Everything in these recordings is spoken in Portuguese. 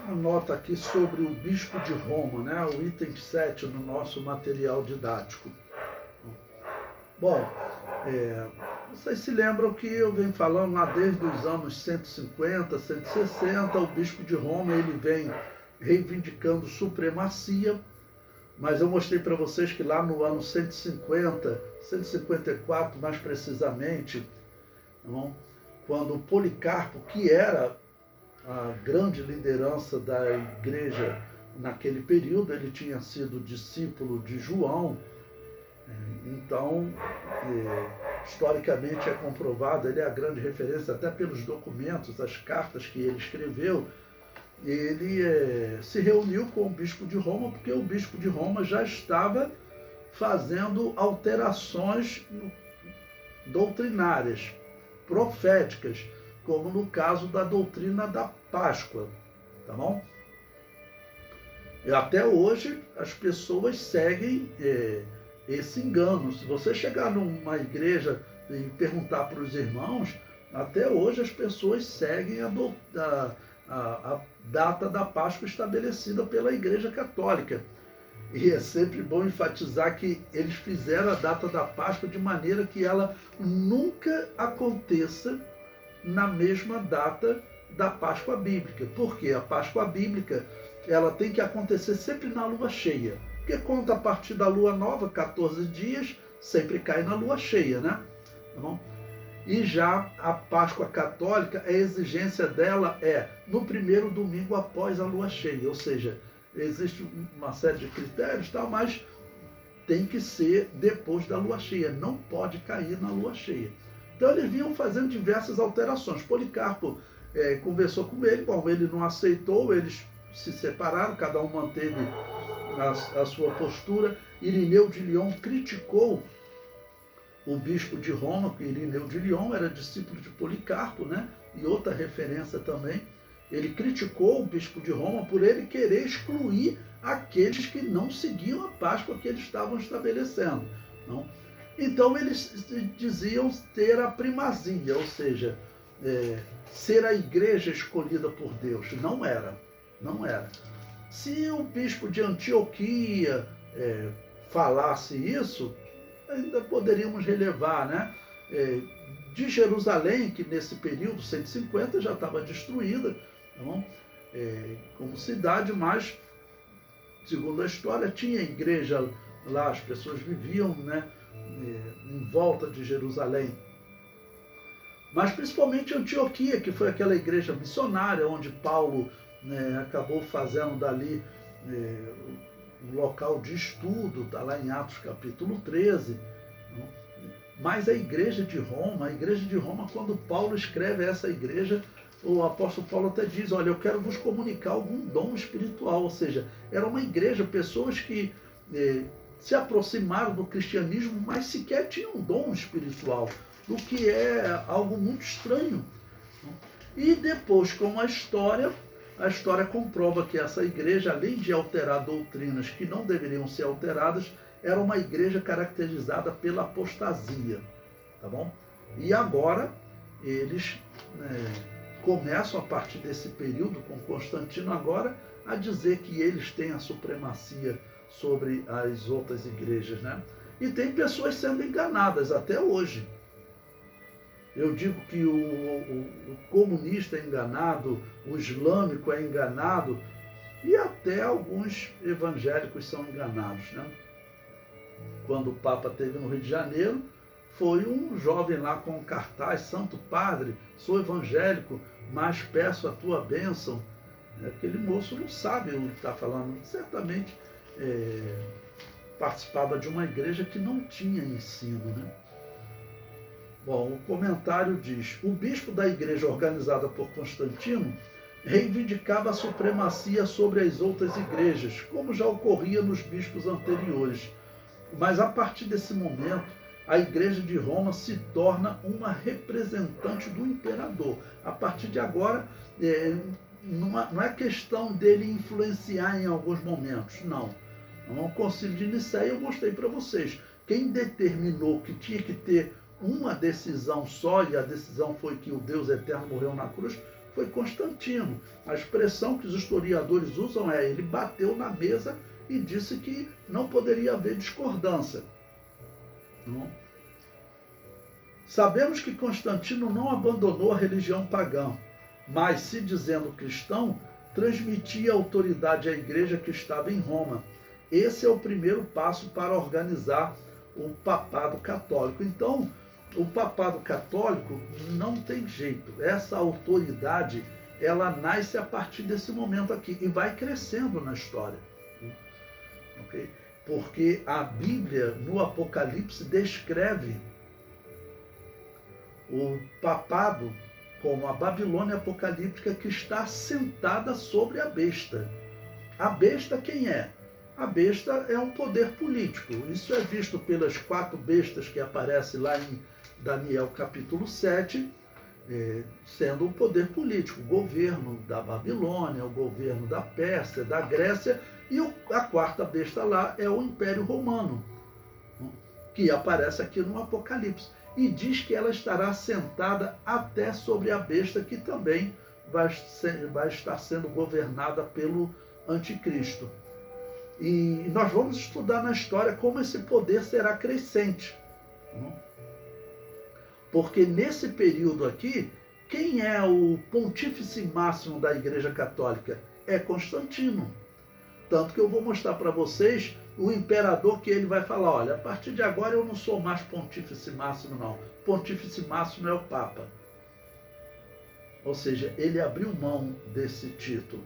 uma nota aqui sobre o Bispo de Roma, né? O item 7 no nosso material didático. Bom, vocês se lembram que eu venho falando lá desde os anos 150, 160, o Bispo de Roma ele vem reivindicando supremacia, mas eu mostrei para vocês que lá no ano 150, 154 mais precisamente, não, quando Policarpo, que era a grande liderança da igreja naquele período, ele tinha sido discípulo de João, então, historicamente é comprovado, ele é a grande referência até pelos documentos, as cartas que ele escreveu. Ele se reuniu com o bispo de Roma, porque o bispo de Roma já estava fazendo alterações doutrinárias, proféticas, como no caso da doutrina da Páscoa, tá bom? E até hoje as pessoas seguem esse engano. Se você chegar numa igreja e perguntar para os irmãos, até hoje as pessoas seguem a data da Páscoa estabelecida pela Igreja Católica. E é sempre bom enfatizar que eles fizeram a data da Páscoa de maneira que ela nunca aconteça na mesma data da Páscoa bíblica. Por quê? A Páscoa bíblica ela tem que acontecer sempre na lua cheia. Porque conta a partir da lua nova, 14 dias, sempre cai na lua cheia, né? Tá bom? E já a Páscoa católica, a exigência dela é no primeiro domingo após a lua cheia. Ou seja, existe uma série de critérios, tal, mas tem que ser depois da lua cheia. Não pode cair na lua cheia. Então eles vinham fazendo diversas alterações. Policarpo conversou com ele, bom, ele não aceitou, eles se separaram, cada um manteve a sua postura. Irineu de Lyon criticou o bispo de Roma, que Irineu de Lyon era discípulo de Policarpo, né? E outra referência também. Ele criticou o bispo de Roma por ele querer excluir aqueles que não seguiam a Páscoa que eles estavam estabelecendo. Não? Então eles diziam ter a primazia, ou seja, ser a igreja escolhida por Deus. Não era. Não era. Se o bispo de Antioquia falasse isso, ainda poderíamos relevar, né? De Jerusalém, que nesse período, 150, já estava destruída, então, como cidade, mas, segundo a história, tinha igreja lá, as pessoas viviam, né, em volta de Jerusalém. Mas principalmente Antioquia, que foi aquela igreja missionária, onde Paulo acabou fazendo dali um local de estudo, está lá em Atos capítulo 13. Mas a igreja de Roma, quando Paulo escreve essa igreja, o apóstolo Paulo até diz, olha, eu quero vos comunicar algum dom espiritual, ou seja, era uma igreja, pessoas que se aproximaram do cristianismo, mas sequer tinham um dom espiritual, o que é algo muito estranho. E depois, com a história comprova que essa igreja, além de alterar doutrinas que não deveriam ser alteradas, era uma igreja caracterizada pela apostasia, tá bom? E agora eles começam, a partir desse período, com Constantino agora, a dizer que eles têm a supremacia sobre as outras igrejas, né? E tem pessoas sendo enganadas até hoje. Eu digo que o comunista é enganado, o islâmico é enganado, e até alguns evangélicos são enganados, né? Quando o Papa esteve no Rio de Janeiro, foi um jovem lá com um cartaz, Santo Padre, sou evangélico, mas peço a tua bênção. Aquele moço não sabe o que está falando, certamente participava de uma igreja que não tinha ensino, né? Bom, o comentário diz, o bispo da igreja organizada por Constantino reivindicava a supremacia sobre as outras igrejas, como já ocorria nos bispos anteriores. Mas a partir desse momento, a igreja de Roma se torna uma representante do imperador. A partir de agora, não é questão dele influenciar em alguns momentos, não. No Concílio de Nicéia eu mostrei para vocês. Quem determinou que tinha que ter uma decisão só, e a decisão foi que o Deus eterno morreu na cruz, foi Constantino. A expressão que os historiadores usam é: ele bateu na mesa e disse que não poderia haver discordância. Não? Sabemos que Constantino não abandonou a religião pagã, mas, se dizendo cristão, transmitia autoridade à igreja que estava em Roma. Esse é o primeiro passo para organizar o papado católico. Então, o papado católico não tem jeito. Essa autoridade, ela nasce a partir desse momento aqui e vai crescendo na história. Okay? Porque a Bíblia, no Apocalipse, descreve o papado como a Babilônia apocalíptica que está sentada sobre a besta. A besta quem é? A besta é um poder político. Isso é visto pelas 4 bestas que aparecem lá em Daniel capítulo 7, sendo um poder político, o governo da Babilônia, o governo da Pérsia, da Grécia, e a 4ª besta lá é o Império Romano, que aparece aqui no Apocalipse. E diz que ela estará sentada até sobre a besta, que também vai estar sendo governada pelo anticristo. E nós vamos estudar na história como esse poder será crescente. Porque nesse período aqui, quem é o pontífice máximo da Igreja Católica? É Constantino. Tanto que eu vou mostrar para vocês o imperador que ele vai falar: olha, a partir de agora eu não sou mais pontífice máximo, não. Pontífice máximo é o Papa. Ou seja, ele abriu mão desse título.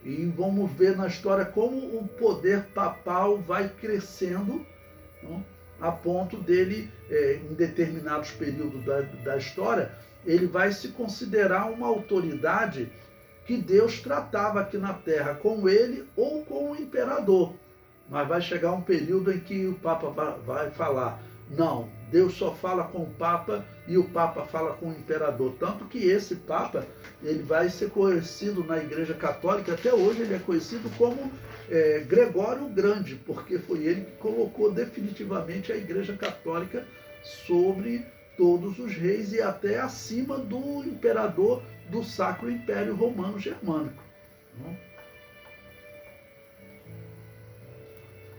E vamos ver na história como o poder papal vai crescendo, não? A ponto dele, em determinados períodos da história, ele vai se considerar uma autoridade que Deus tratava aqui na Terra com ele ou com o imperador. Mas vai chegar um período em que o Papa vai falar: não, Deus só fala com o Papa e o Papa fala com o imperador. Tanto que esse Papa, ele vai ser conhecido na Igreja Católica, até hoje ele é conhecido como Gregório o Grande, porque foi ele que colocou definitivamente a Igreja Católica sobre todos os reis e até acima do imperador do Sacro Império Romano Germânico. Não?